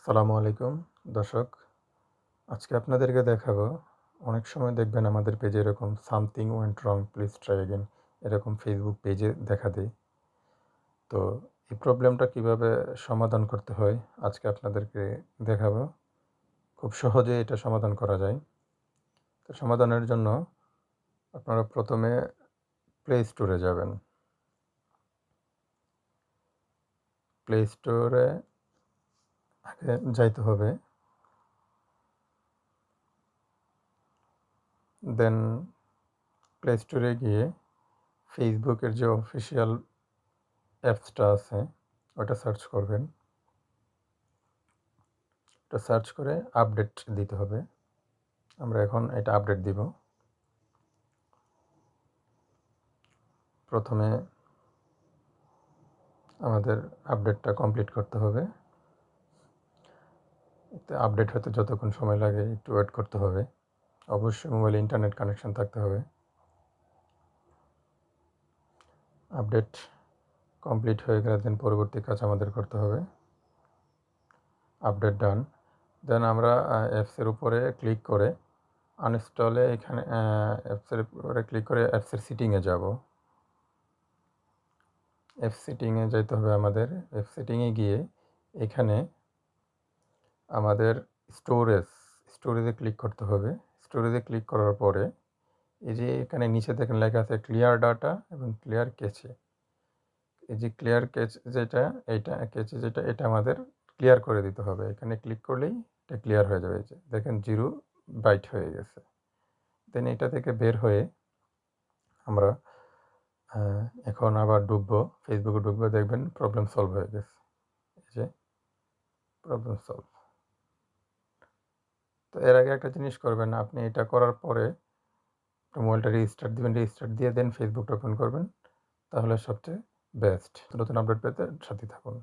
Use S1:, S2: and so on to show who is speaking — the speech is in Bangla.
S1: আসসালামু আলাইকুম দর্শক। আজকে আপনাদেরকে দেখাবো, অনেক সময় দেখবেন আমাদের পেজে এরকম something went wrong please try again এরকম ফেসবুক পেজে দেখা দেয়। তো এই প্রবলেমটা কিভাবে সমাধান করতে হয় আজকে আপনাদেরকে দেখাবো। খুব সহজে এটা সমাধান করা যায়। তো সমাধানের জন্য আপনারা প্রথমে প্লে স্টোরে যাবেন। প্লে স্টোরে আগে যাইতে হবে। দেন প্লে স্টোরে গিয়ে ফেসবুকের যে অফিসিয়াল অ্যাপসটা আছে ওটা সার্চ করবেন। ওটা সার্চ করে আপডেট দিতে হবে। আমরা এখন এটা আপডেট দিব। প্রথমে আমাদের আপডেটটা কমপ্লিট করতে হবে। এতে আপডেট হতে যতক্ষণ সময় লাগে একটু ওয়েট করতে হবে। অবশ্যই মোবাইলে ইন্টারনেট কানেকশন থাকতে হবে। আপডেট কমপ্লিট হয়ে গেলে দেন পরবর্তী কাজ আমাদের করতে হবে। আপডেট ডান। দেন আমরা অ্যাপসের উপরে ক্লিক করে আনইনস্টলে এখানে অ্যাপসের উপরে ক্লিক করে অ্যাপসের সেটিংয়ে যাব। অ্যাপ সেটিংয়ে যাইতে হবে আমাদের। অ্যাপ সেটিংয়ে গিয়ে এখানে আমাদের স্টোরেজে ক্লিক করতে হবে। স্টোরেজে ক্লিক করার পরে এই যে এখানে নিচে দেখেন লেখা আছে ক্লিয়ার ডাটা এবং ক্লিয়ার ক্যাচে। এই যে ক্লিয়ার ক্যাচ যেটা, ক্যাচে যেটা, এটা আমাদের ক্লিয়ার করে দিতে হবে। এখানে ক্লিক করলেই এটা ক্লিয়ার হয়ে যাবে। এই যে দেখেন 0 বাইট হয়ে গেছে। দেন এটা থেকে বের হয়ে আমরা এখন আবার ফেসবুকে ঢুকবো, দেখবেন প্রবলেম সলভ হয়ে গেছে। এই যে প্রবলেম সলভ। তো এর আগে একটা জিনিস করবেন, আপনি এটা করার পরে মোবাইলটা রিস্টার্ট দিবেন। রিস্টার্ট দিয়ে দেন ফেসবুকটা ওপেন করবেন। তাহলে সবচেয়ে বেস্ট। নতুন আপডেট পেতে সাথে থাকুন।